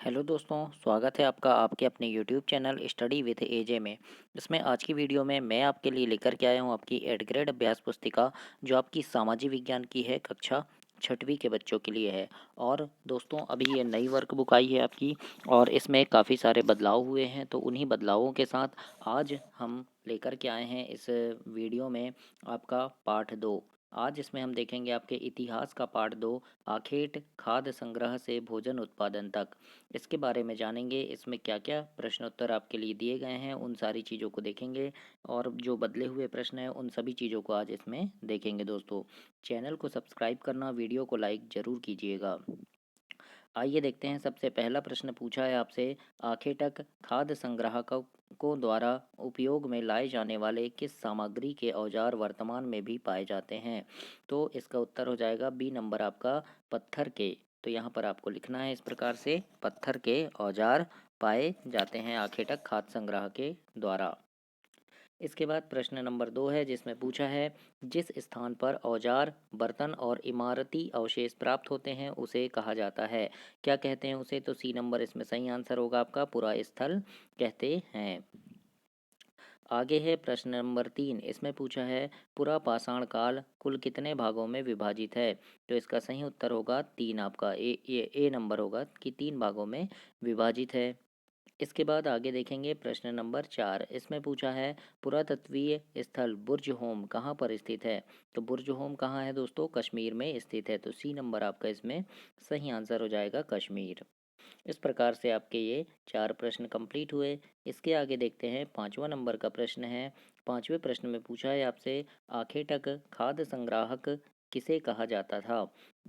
Hello दोस्तों, स्वागत है आपका आपके अपने यूट्यूब चैनल स्टडी विद एजे में। इसमें आज की वीडियो में मैं आपके लिए लेकर के आया हूँ आपकी एड ग्रेड अभ्यास पुस्तिका, जो आपकी सामाजिक विज्ञान की है, कक्षा छठवीं के बच्चों के लिए है। और दोस्तों, अभी ये नई वर्क बुक आई है आपकी, और इसमें काफ़ी सारे बदलाव हुए हैं। तो उन्हीं बदलावों के साथ आज हम लेकर के आए हैं इस वीडियो में आपका पाठ 2। आज इसमें हम देखेंगे आपके इतिहास का पाठ 2, आखेट खाद्य संग्रह से भोजन उत्पादन तक। इसके बारे में जानेंगे, इसमें क्या क्या प्रश्नोत्तर आपके लिए दिए गए हैं, उन सारी चीज़ों को देखेंगे। और जो बदले हुए प्रश्न हैं उन सभी चीज़ों को आज इसमें देखेंगे। दोस्तों, चैनल को सब्सक्राइब करना, वीडियो को लाइक ज़रूर कीजिएगा। आइए देखते हैं, सबसे पहला प्रश्न पूछा है आपसे, आखेटक खाद्य संग्राहकों को द्वारा उपयोग में लाए जाने वाले किस सामग्री के औजार वर्तमान में भी पाए जाते हैं। तो इसका उत्तर हो जाएगा बी नंबर आपका, पत्थर के। तो यहाँ पर आपको लिखना है इस प्रकार से, पत्थर के औजार पाए जाते हैं आखेटक खाद्य संग्रह के द्वारा। इसके बाद प्रश्न नंबर 2 है, जिसमें पूछा है, जिस स्थान पर औजार बर्तन और इमारती अवशेष प्राप्त होते हैं उसे कहा जाता है। क्या कहते हैं उसे? तो सी नंबर इसमें सही आंसर होगा आपका, पुरा स्थल कहते हैं। आगे है प्रश्न नंबर 3, इसमें पूछा है, पुरा पाषाण काल कुल कितने भागों में विभाजित है। तो इसका सही उत्तर होगा 3, आपका ए नंबर होगा कि 3 भागों में विभाजित है। इसके बाद आगे देखेंगे प्रश्न नंबर 4, इसमें पूछा है, पुरातत्वीय स्थल बुर्ज होम कहाँ पर स्थित है। तो बुर्ज होम कहाँ है दोस्तों? कश्मीर में स्थित है। तो सी नंबर आपका इसमें सही आंसर हो जाएगा, कश्मीर। इस प्रकार से आपके ये 4 प्रश्न कंप्लीट हुए। इसके आगे देखते हैं, 5वां नंबर का प्रश्न है। 5वें प्रश्न में पूछा है आपसे, आखेटक खाद्य संग्राहक किसे कहा जाता था।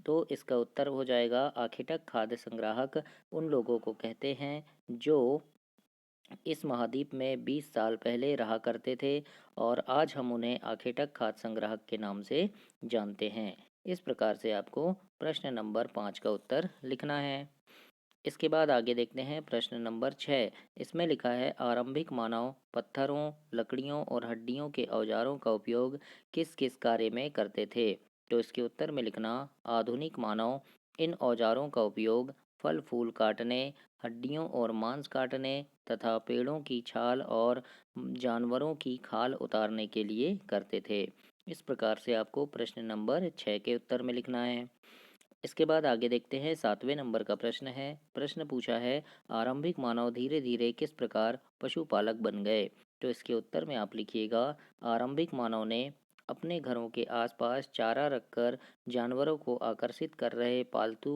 तो इसका उत्तर हो जाएगा, आखेटक खाद्य संग्राहक उन लोगों को कहते हैं जो इस महाद्वीप में 20 साल पहले रहा करते थे, और आज हम उन्हें आखेटक खाद्य संग्राहक के नाम से जानते हैं। इस प्रकार से आपको प्रश्न नंबर 5 का उत्तर लिखना है। इसके बाद आगे देखते हैं प्रश्न नंबर 6, इसमें लिखा है, आरंभिक मानव पत्थरों, लकड़ियों और हड्डियों के औजारों का उपयोग किस किस कार्य में करते थे। तो इसके उत्तर में लिखना, आधुनिक मानव इन औजारों का उपयोग फल फूल काटने, हड्डियों और मांस काटने तथा पेड़ों की छाल और जानवरों की खाल उतारने के लिए करते थे। इस प्रकार से आपको प्रश्न नंबर 6 के उत्तर में लिखना है। इसके बाद आगे देखते हैं, 7वें नंबर का प्रश्न है। प्रश्न पूछा है, आरंभिक मानव धीरे धीरे किस प्रकार पशुपालक बन गए। तो इसके उत्तर में आप लिखिएगा, आरंभिक मानव ने अपने घरों के आसपास चारा रखकर जानवरों को आकर्षित कर रहे पालतू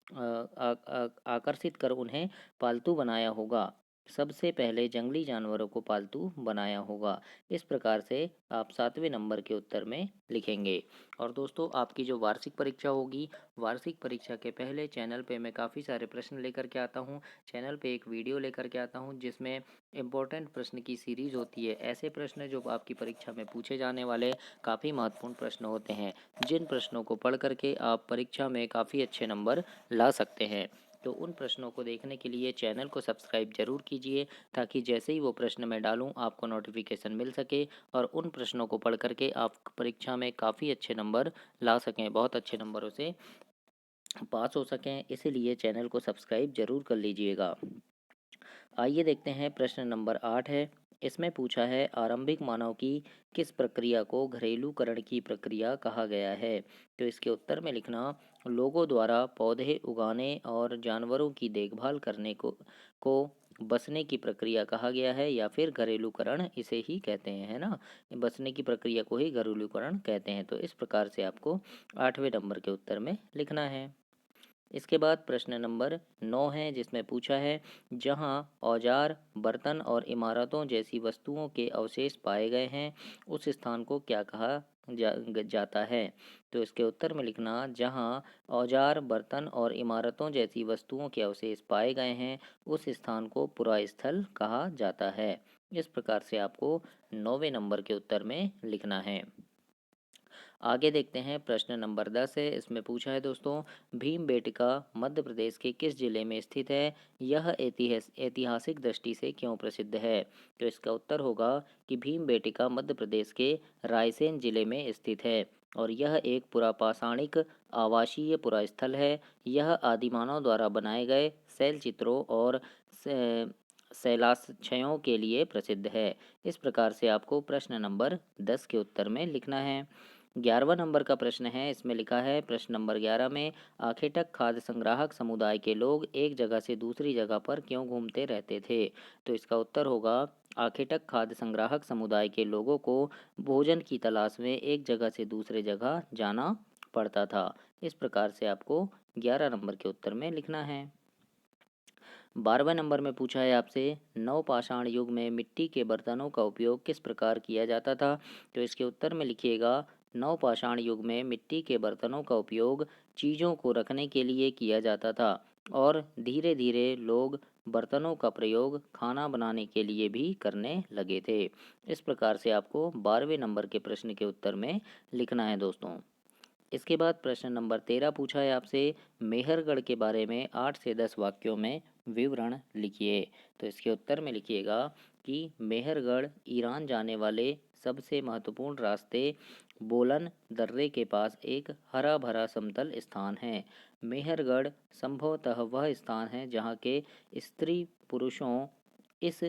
आकर्षित कर उन्हें पालतू बनाया होगा। सबसे पहले जंगली जानवरों को पालतू बनाया होगा। इस प्रकार से आप 7वें नंबर के उत्तर में लिखेंगे। और दोस्तों, आपकी जो वार्षिक परीक्षा होगी, वार्षिक परीक्षा के पहले चैनल पे मैं काफ़ी सारे प्रश्न लेकर के आता हूँ। चैनल पे एक वीडियो लेकर के आता हूँ जिसमें इम्पोर्टेंट प्रश्न की सीरीज़ होती है। ऐसे प्रश्न जो आपकी परीक्षा में पूछे जाने वाले काफ़ी महत्वपूर्ण प्रश्न होते हैं, जिन प्रश्नों को पढ़ करके आप परीक्षा में काफ़ी अच्छे नंबर ला सकते हैं। तो उन प्रश्नों को देखने के लिए चैनल को सब्सक्राइब जरूर कीजिए, ताकि जैसे ही वो प्रश्न मैं डालूँ आपको नोटिफिकेशन मिल सके, और उन प्रश्नों को पढ़ करके आप परीक्षा में काफ़ी अच्छे नंबर ला सकें, बहुत अच्छे नंबरों से पास हो सकें। इसीलिए चैनल को सब्सक्राइब जरूर कर लीजिएगा। आइए देखते हैं, प्रश्न नंबर 8 है। इसमें पूछा है, आरंभिक मानव की किस प्रक्रिया को घरेलूकरण की प्रक्रिया कहा गया है। तो इसके उत्तर में लिखना, लोगों द्वारा पौधे उगाने और जानवरों की देखभाल करने को बसने की प्रक्रिया कहा गया है, या फिर घरेलूकरण इसे ही कहते हैं, है ना। बसने की प्रक्रिया को ही घरेलूकरण कहते हैं। तो इस प्रकार से आपको 8वें नंबर के उत्तर में लिखना है। इसके बाद प्रश्न नंबर 9 है, जिसमें पूछा है, जहां औजार बर्तन और इमारतों जैसी वस्तुओं के अवशेष पाए गए हैं उस स्थान को क्या कहा जाता है। तो इसके उत्तर में लिखना, जहां औजार बर्तन और इमारतों जैसी वस्तुओं के अवशेष पाए गए हैं उस स्थान को पुरास्थल कहा जाता है। इस प्रकार से आपको 9वें नंबर के उत्तर में लिखना है। आगे देखते हैं, प्रश्न नंबर 10 है। इसमें पूछा है दोस्तों, भीमबेटका मध्य प्रदेश के किस जिले में स्थित है। यह ऐतिहासिक दृष्टि से क्यों प्रसिद्ध है। तो इसका उत्तर होगा कि भीमबेटका मध्य प्रदेश के रायसेन जिले में स्थित है। और यह एक पुरापाषाणिक आवासीय पुरास्थल है। यह आदिमानव द्वारा बनाए गए शैल चित्रों और शै- शैलाश्रयों के लिए प्रसिद्ध है। इस प्रकार से आपको प्रश्न नंबर 10 के उत्तर में लिखना है। 11वां नंबर का प्रश्न है, इसमें लिखा है प्रश्न नंबर 11 में आखेटक खाद्य संग्राहक समुदाय के लोग एक जगह से दूसरी जगह पर क्यों घूमते रहते थे। तो इसका उत्तर होगा आखेटक खाद्य संग्राहक समुदाय के लोगों को भोजन की तलाश में एक जगह से दूसरे जगह जाना पड़ता था। इस प्रकार से आपको 11 नंबर के उत्तर में लिखना है। 12वें नंबर में पूछा है आपसे नवपाषाण युग में मिट्टी के बर्तनों का उपयोग किस प्रकार किया जाता था। तो इसके उत्तर में लिखिएगा नवपाषाण युग में मिट्टी के बर्तनों का उपयोग चीज़ों को रखने के लिए किया जाता था और धीरे धीरे लोग बर्तनों का प्रयोग खाना बनाने के लिए भी करने लगे थे। इस प्रकार से आपको 12वें नंबर के प्रश्न के उत्तर में लिखना है दोस्तों। इसके बाद प्रश्न नंबर 13 पूछा है आपसे मेहरगढ़ के बारे में 8 से 10 वाक्यों में विवरण लिखिए। तो इसके उत्तर में लिखिएगा कि मेहरगढ़ ईरान जाने वाले सबसे महत्वपूर्ण रास्ते बोलन दर्रे के पास एक हरा भरा समतल स्थान है। मेहरगढ़ संभवतः वह स्थान है जहाँ के स्त्री पुरुषों इस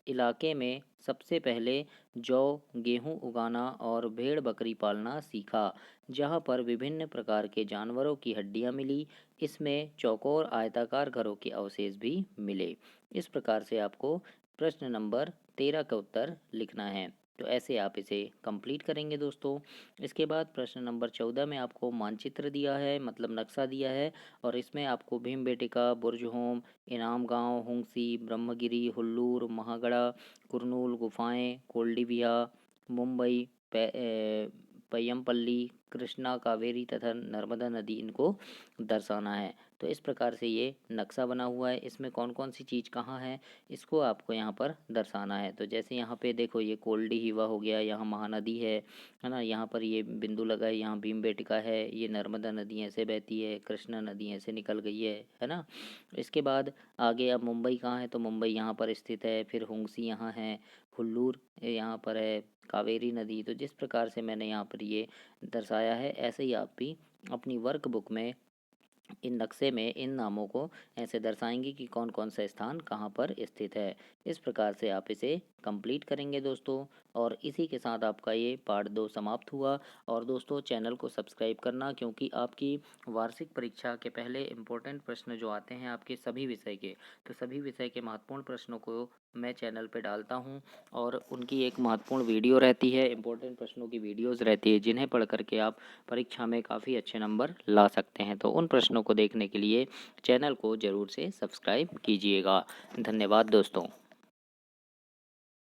इलाके में सबसे पहले जौ, गेहूं उगाना और भेड़ बकरी पालना सीखा, जहां पर विभिन्न प्रकार के जानवरों की हड्डियां मिली। इसमें चौकोर आयताकार घरों के अवशेष भी मिले। इस प्रकार से आपको प्रश्न नंबर 13 का उत्तर लिखना है। तो ऐसे आप इसे कंप्लीट करेंगे दोस्तों। इसके बाद प्रश्न नंबर 14 में आपको मानचित्र दिया है, मतलब नक्शा दिया है, और इसमें आपको भीमबेटका, बुर्ज इनाम गांव, हुंगसी, ब्रह्मगिरी, हुल्लूर, महागढ़ा, कुरनूल गुफाएं, कोल्डिविया, मुंबई, पय्यमपल्ली, कृष्णा, कावेरी तथा नर्मदा नदी इनको दर्शाना है। तो इस प्रकार से ये नक्शा बना हुआ है। इसमें कौन कौन सी चीज़ कहाँ है इसको आपको यहाँ पर दर्शाना है। तो जैसे यहाँ पे देखो ये कोल्डी हिवा हो गया, यहाँ महानदी है ना, यहाँ पर ये बिंदु लगा है, यहाँ भीमबेटका है, ये नर्मदा नदी ऐसे बहती है, कृष्णा नदी ऐसे निकल गई है ना। इसके बाद आगे अब मुंबई कहाँ है, तो मुंबई यहाँ पर स्थित है। फिर हुंगसी यहाँ है, हुल्लूर यहाँ पर है, कावेरी नदी। तो जिस प्रकार से मैंने यहाँ पर ये दर्शाया है, ऐसे ही आप भी अपनी वर्कबुक में इन नक्शे में इन नामों को ऐसे दर्शाएंगे कि कौन कौन सा स्थान कहाँ पर स्थित है। इस प्रकार से आप इसे कंप्लीट करेंगे दोस्तों। और इसी के साथ आपका ये पार्ट 2 समाप्त हुआ। और दोस्तों चैनल को सब्सक्राइब करना, क्योंकि आपकी वार्षिक परीक्षा के पहले इम्पोर्टेंट प्रश्न जो आते हैं आपके सभी विषय के, तो सभी विषय के महत्वपूर्ण प्रश्नों को मैं चैनल पे डालता हूँ और उनकी एक महत्वपूर्ण वीडियो रहती है, इम्पोर्टेंट प्रश्नों की वीडियोज़ रहती है, जिन्हें पढ़ करके आप परीक्षा में काफ़ी अच्छे नंबर ला सकते हैं। तो उन प्रश्नों को देखने के लिए चैनल को ज़रूर से सब्सक्राइब कीजिएगा। धन्यवाद दोस्तों।